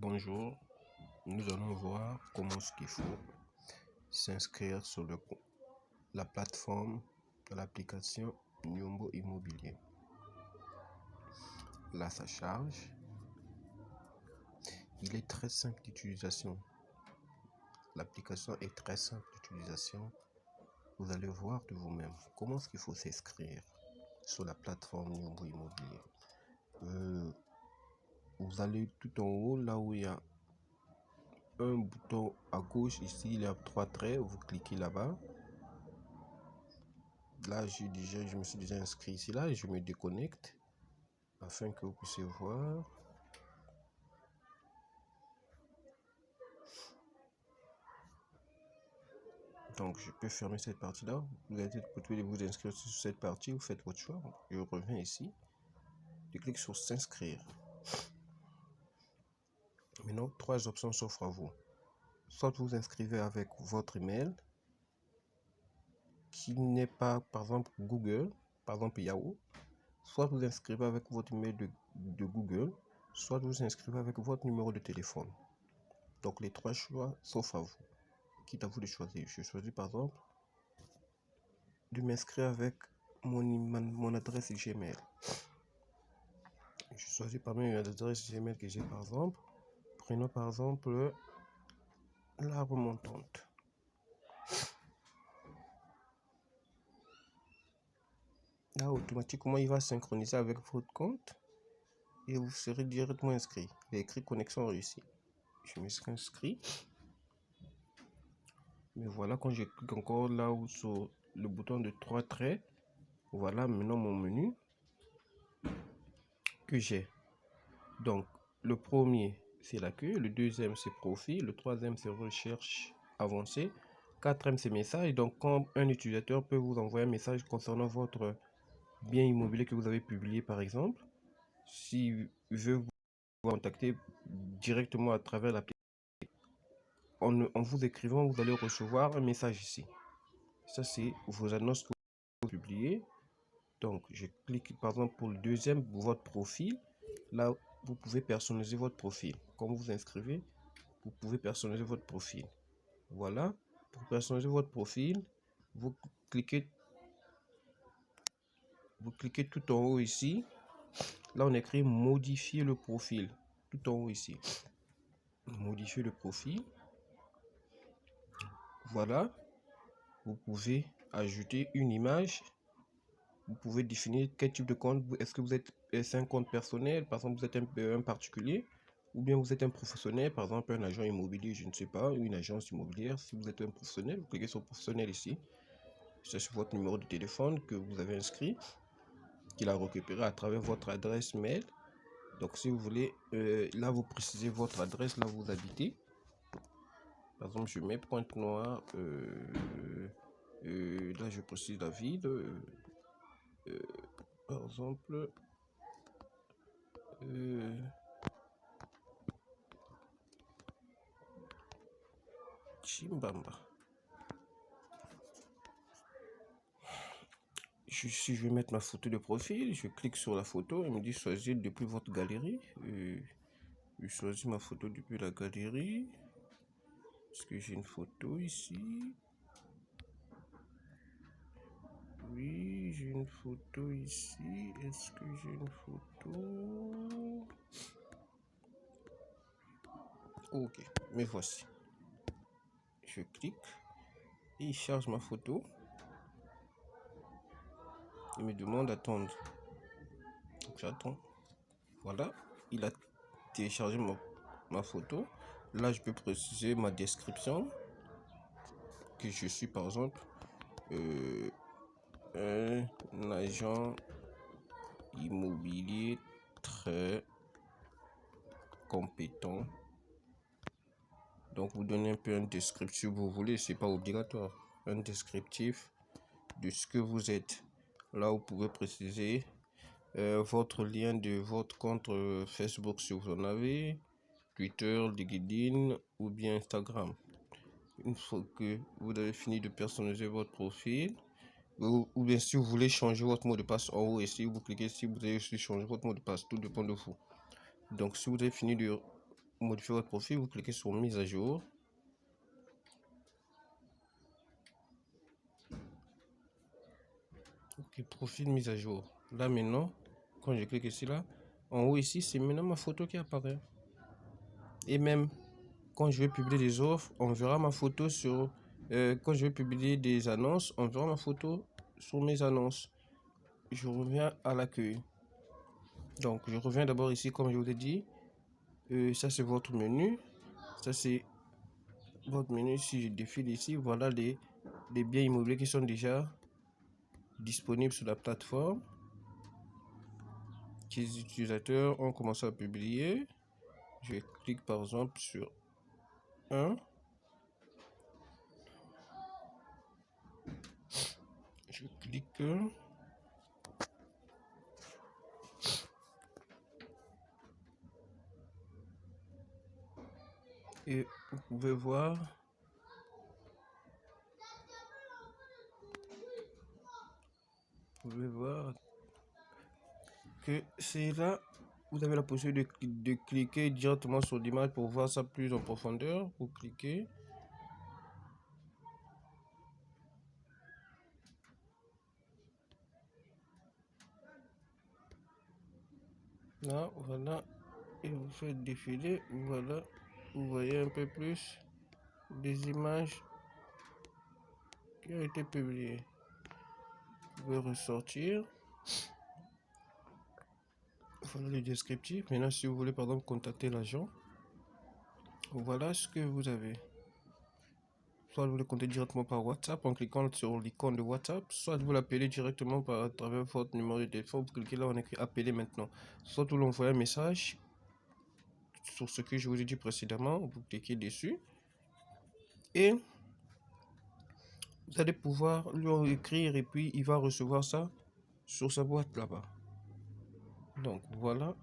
Bonjour, nous allons voir comment ce qu'il faut s'inscrire sur la plateforme de l'application Nyombo Immobilier. Là, ça charge. Il est très simple d'utilisation. L'application est très simple d'utilisation. Vous allez voir de vous-même comment ce qu'il faut s'inscrire sur la plateforme Nyombo Immobilier. Vous allez tout en haut, là où il y a un bouton à gauche, ici il y a 3 traits, vous cliquez là-bas. Là, je me suis déjà inscrit ici, là, et je me déconnecte afin que vous puissiez voir. Donc, je peux fermer cette partie-là. Vous pouvez vous inscrire sur cette partie, vous faites votre choix. Je reviens ici, je clique sur s'inscrire. Maintenant, 3 options s'offrent à vous. Soit vous inscrivez avec votre email, qui n'est pas, par exemple, Google, par exemple Yahoo. Soit vous inscrivez avec votre email de Google, soit vous inscrivez avec votre numéro de téléphone. Donc les 3 choix s'offrent à vous. Quitte à vous de choisir. Je choisis par exemple de m'inscrire avec mon adresse Gmail. Je choisis parmi les adresses Gmail que j'ai par exemple. Prenons par exemple la remontante. Là, automatiquement, il va synchroniser avec votre compte et vous serez directement inscrit. Il est écrit connexion réussie. Je me suis inscrit. Mais voilà, quand je clique encore là où sur le bouton de 3 traits, voilà maintenant mon menu que j'ai. Donc, le premier, c'est l'accueil. Le deuxième, c'est profil. Le troisième, c'est recherche avancée. Quatrième, c'est message. Donc, quand un utilisateur peut vous envoyer un message concernant votre bien immobilier que vous avez publié, par exemple, s'il veut vous contacter directement à travers l'application, en vous écrivant, vous allez recevoir un message ici. Ça, c'est vos annonces que vous publiez. Donc, je clique par exemple pour le deuxième, votre profil. Là, vous pouvez personnaliser votre profil. Quand vous vous inscrivez, vous pouvez personnaliser votre profil. Voilà. Pour personnaliser votre profil, vous cliquez tout en haut ici. Là, on écrit modifier le profil. Tout en haut ici. Modifier le profil. Voilà. Vous pouvez ajouter une image. Vous pouvez définir quel type de compte. Est-ce que vous êtes un compte personnel, par exemple vous êtes un particulier, ou bien vous êtes un professionnel, par exemple un agent immobilier, je ne sais pas, une agence immobilière. Si vous êtes un professionnel, vous cliquez sur professionnel ici. C'est sur votre numéro de téléphone que vous avez inscrit, qu'il a récupéré à travers votre adresse mail. Donc si vous voulez, là vous précisez votre adresse, là où vous habitez. Par exemple, je mets Pointe-Noire. Là je précise la ville. Par exemple, Chimbamba. Si je vais mettre ma photo de profil, je clique sur la photo, il me dit choisir depuis votre galerie. Je choisis ma photo depuis la galerie. Est-ce que j'ai une photo ici? Oui, j'ai une photo ici. Est-ce que j'ai une photo? Ok, mais voici. Je clique et il charge ma photo. Il me demande d'attendre. Donc j'attends. Voilà, il a téléchargé ma photo. Là, je peux préciser ma description. Que je suis par exemple un agent immobilier très compétent. Donc vous donnez un peu un descriptif, vous voulez, c'est pas obligatoire, un descriptif de ce que vous êtes. Là vous pouvez préciser votre lien de votre compte Facebook si vous en avez, Twitter, LinkedIn ou bien Instagram. Une fois que vous avez fini de personnaliser votre profil, ou bien si vous voulez changer votre mot de passe en haut ici, vous cliquez ici, vous allez aussi changer votre mot de passe, tout dépend de vous. Donc si vous avez fini de modifier votre profil, vous cliquez sur mise à jour. Ok, profil mise à jour. Là maintenant, quand je clique ici, là, en haut ici, c'est maintenant ma photo qui apparaît. Et même quand je vais publier des offres, on verra ma photo sur... quand je vais publier des annonces, on verra ma photo sur mes annonces. Je reviens à l'accueil. Donc, je reviens d'abord ici, comme je vous l'ai dit. Ça, c'est votre menu. Ça, c'est votre menu. Si je défile ici, voilà les biens immobiliers qui sont déjà disponibles sur la plateforme. Les utilisateurs ont commencé à publier. Je clique par exemple sur un. Je clique. Et vous pouvez voir que c'est là. Vous avez la possibilité de cliquer directement sur l'image pour voir ça plus en profondeur. Vous cliquez. Là, voilà. Et vous faites défiler. Voilà. Vous voyez un peu plus des images qui ont été publiées. Vous pouvez ressortir. Voilà le descriptif. Maintenant, si vous voulez par exemple contacter l'agent, voilà ce que vous avez. Soit vous le contactez directement par WhatsApp en cliquant sur l'icône de WhatsApp, soit vous l'appelez directement à travers votre numéro de téléphone. Vous cliquez là, on écrit appeler maintenant. Soit vous l'envoyez un message sur ce que je vous ai dit précédemment, vous cliquez dessus et vous allez pouvoir lui écrire et puis il va recevoir ça sur sa boîte là-bas. Donc voilà.